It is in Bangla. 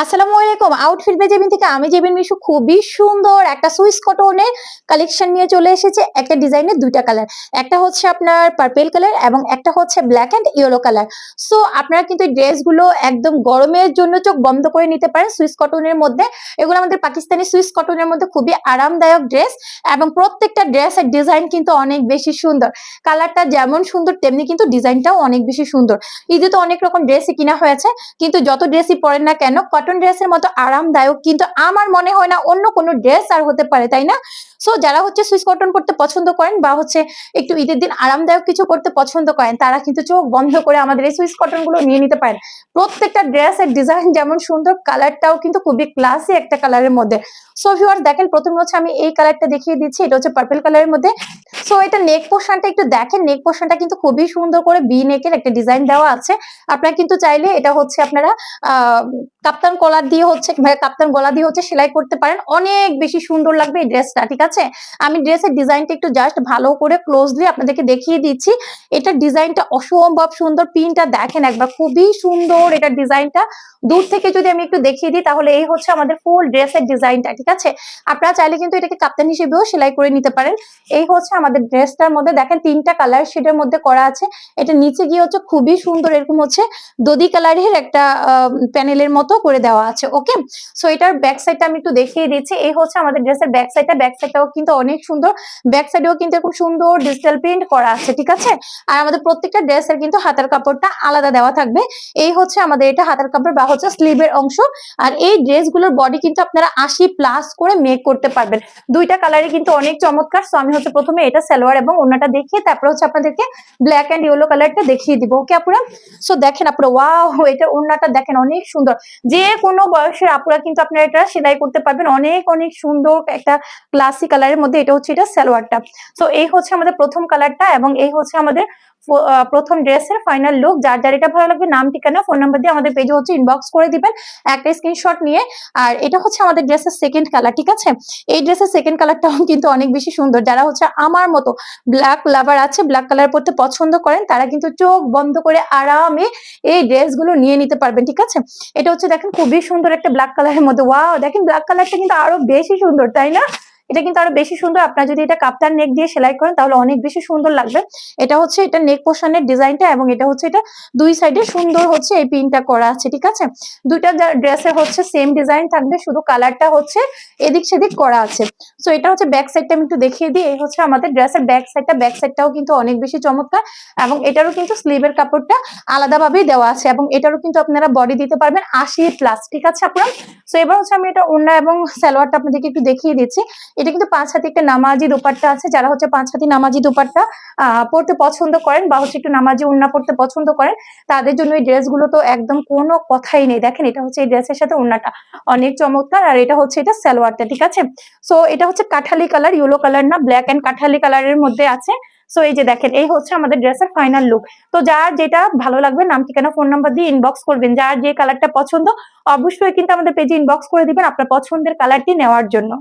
আসসালামু আলাইকুম। আউটফিট বাই জেবিন থেকে আমি জেবিন মিশু খুবই সুন্দর একটা সুইস কটনের কালেকশন নিয়ে চলে এসেছে। একটা ডিজাইনের দুইটা কালার, একটা হচ্ছে আপনার পার্পেল কালার এবং একটা হচ্ছে black and yellow colour. So আপনারা কিন্তু ড্রেসগুলো একদম গরমের জন্য চোখ বন্ধ করে নিতে পারেন সুইস কটনের মধ্যে। এগুলো আমাদের পাকিস্তানি সুইস কটনের মধ্যে খুবই আরামদায়ক ড্রেস এবং প্রত্যেকটা ড্রেসের ডিজাইন কিন্তু অনেক বেশি সুন্দর। কালারটা যেমন সুন্দর তেমনি কিন্তু ডিজাইনটাও অনেক বেশি সুন্দর। ঈদে তো অনেক রকম ড্রেসই কিনা হয়েছে, কিন্তু যত ড্রেসই পরেন না কেন কটন ড্রেসের মতো আরামদায়ক কিন্তু আমার মনে হয় না অন্য কোনো ড্রেস আর হতে পারে, তাই না? সো যারা হচ্ছে সুইস কটন পড়তে পছন্দ করেন বা হচ্ছে একটু ঈদের দিন আরামদায়ক কিছু করতে পছন্দ করেন, তারা কিন্তু চোখ বন্ধ করে আমাদের এই সুইস কটন গুলো নিয়ে নিতে পারেন। প্রত্যেকটা ড্রেসের ডিজাইন যেমন সুন্দর, কালারটাও কিন্তু খুবই ক্লাসি একটা কালারের মধ্যে। সো ভিউয়ার দেখেন, প্রথমে হচ্ছে আমি এই কালারটা দেখিয়ে দিচ্ছি, এটা হচ্ছে পার্পল কালারের মধ্যে। সো এটা নেক পোর্শনটা একটু দেখেন, নেক পোর্শনটা কিন্তু খুবই সুন্দর করে বি নেকের একটা ডিজাইন দেওয়া আছে। আপনারা কিন্তু চাইলে এটা হচ্ছে আপনারা কাপ্তান কলার দিয়ে হচ্ছে কাপ্তান গলা দিয়ে হচ্ছে সেলাই করতে পারেন, অনেক বেশি সুন্দর লাগবে এই ড্রেসটা। ঠিক আছে, আমি ড্রেসের ডিজাইনটা একটু জাস্ট ভালো করে ক্লোজলি আপনাদেরকে দেখিয়ে দিচ্ছি। এটার ডিজাইনটা অসম্ভব সুন্দর, পিনটা দেখেন একবার, খুবই সুন্দর এটার ডিজাইনটা। দূর থেকে যদি আমি একটু দেখিয়ে দিই তাহলে এই হচ্ছে আমাদের ফুল ড্রেসের ডিজাইনটা। ঠিক আছে, আপনারা চাইলে কিন্তু এটাকে কাপ্তান হিসেবেও সেলাই করে নিতে পারেন। এই হচ্ছে আমাদের ড্রেসটার মধ্যে দেখেন তিনটা কালার শেডের মধ্যে করা আছে। এটা নিচে গিয়ে হচ্ছে খুবই সুন্দর এরকম হচ্ছে দদি কালারের একটা প্যানেলের মতো করে দেওয়া আছে। ওকে, সো এটার ব্যাক সাইডটা আমি একটু দেখিয়ে দিচ্ছি। এই হচ্ছে আমাদের ড্রেসের ব্যাক সাইডটা, ব্যাক সাইডটাও কিন্তু অনেক সুন্দর। ব্যাক সাইডেও কিন্তু খুব সুন্দর ডিজিটাল প্রিন্ট করা আছে। ঠিক আছে, আর আমাদের প্রত্যেকটা ড্রেসের কিন্তু হাতার কাপড়টা আলাদা দেওয়া থাকবে। এই হচ্ছে আমাদের এটা হাতার কাপড় বা হচ্ছে স্লিভের অংশ। আর এই ড্রেসগুলোর বডি কিন্তু আপনারা 80+ করে মেক করতে পারবেন। দুইটা কালারই কিন্তু অনেক চমৎকার। সো আমি হচ্ছে প্রথমে এটা সালোয়ার এবং ওড়নাটা দেখিয়ে তারপর হচ্ছে আপনাদেরকে ব্ল্যাক এন্ড ইয়েলো কালারটা দেখিয়ে দিব। ওকে আপুরা, সো দেখেন আপুরা, ওয়াও, এটা ওড়নাটা দেখেন অনেক সুন্দর। যে কোনো বয়সের আপুরা কিন্তু আপনারা এটা সেলাই করতে পারবেন, অনেক অনেক সুন্দর একটা ক্লাসি কালারের মধ্যে। এটা হচ্ছে এটা সালোয়ারটা। সো এই হচ্ছে আমাদের প্রথম কালারটা এবং এই হচ্ছে আমাদের প্রথম ড্রেসের ফাইনাল লুক। যার যার এটা ভালো লাগবে নাম ঠিকানা ফোন নাম্বার দিয়ে আমাদের পেজে হচ্ছে ইনবক্স করে দিবেন একটা স্ক্রিনশট নিয়ে। আর এটা হচ্ছে আমাদের ড্রেসের সেকেন্ড কালার। ঠিক আছে, এই ড্রেসের সেকেন্ড কালারটাও কিন্তু অনেক বেশি সুন্দর। যারা হচ্ছে আমার মতো ব্ল্যাক লাভার আছে, ব্ল্যাক কালার পরতে পছন্দ করেন, তারা কিন্তু চোখ বন্ধ করে আরামে এই ড্রেসগুলো নিয়ে নিতে পারবেন। ঠিক আছে, এটা হচ্ছে দেখেন খুবই সুন্দর একটা ব্ল্যাক কালারের মধ্যে। ওয়াও, দেখেন ব্ল্যাক কালারটা কিন্তু আরো বেশি সুন্দর, তাই না? এটা কিন্তু আরো বেশি সুন্দর। আপনারা যদি এটা কাপ্তান নেক দিয়ে সেলাই করেন তাহলে অনেক বেশি সুন্দর লাগবে। এটা হচ্ছে এটা নেক পোর্শনের ডিজাইনটা এবং এটা হচ্ছে এটা দুই সাইডে সুন্দর হচ্ছে এই পিনটা করা আছে। ঠিক আছে, দুইটা ড্রেসের হচ্ছে সেম ডিজাইন থাকবে, শুধু কালারটা হচ্ছে এদিক সেদিক করা আছে। সো এটা হচ্ছে ব্যাক সাইডটা আমি একটু দেখিয়ে দিই। এই হচ্ছে আমাদের ড্রেসের ব্যাক সাইডটা, ব্যাক সাইডটাও কিন্তু অনেক বেশি চমৎকার এবং এটারও কিন্তু স্লিভের কাপড়টা আলাদাভাবেই দেওয়া আছে এবং এটারও কিন্তু আপনারা বডি দিতে পারবেন 80+। ঠিক আছে আপনারা, সো এবার হচ্ছে আমি এটা ওড়না এবং সালোয়ারটা আপনাদেরকে একটু দেখিয়ে দিচ্ছি। এটা কিন্তু 5 হাতি একটা নামাজি দোপাট্টা আছে। যারা হচ্ছে 5 হাতি নামাজি দোপাট্টা পড়তে পছন্দ করেন বা হচ্ছে একটু নামাজি ওড়না পড়তে পছন্দ করেন, তাদের জন্য এই ড্রেসগুলো তো একদম কোনো কথাই নেই। দেখেন এটা হচ্ছে এই ড্রেসের সাথে ওড়নাটা অনেক চমৎকার আর এটা হচ্ছে এটা সালোয়ারটা। ঠিক আছে, সো এটা হচ্ছে কাঠালি কালার, ইয়েলো কালার না, ব্ল্যাক এন্ড কাঠালি কালারের মধ্যে আছে। সো এই যে দেখেন, এই হচ্ছে আমাদের ড্রেসের ফাইনাল লুক। তো যার যেটা ভালো লাগবে নাম ঠিকানা ফোন নাম্বার দিয়ে ইনবক্স করবেন। যার যে কালারটা পছন্দ অবশ্যই কিন্তু আমাদের পেজে ইনবক্স করে দিবেন আপনার পছন্দের কালারটি নেওয়ার জন্য।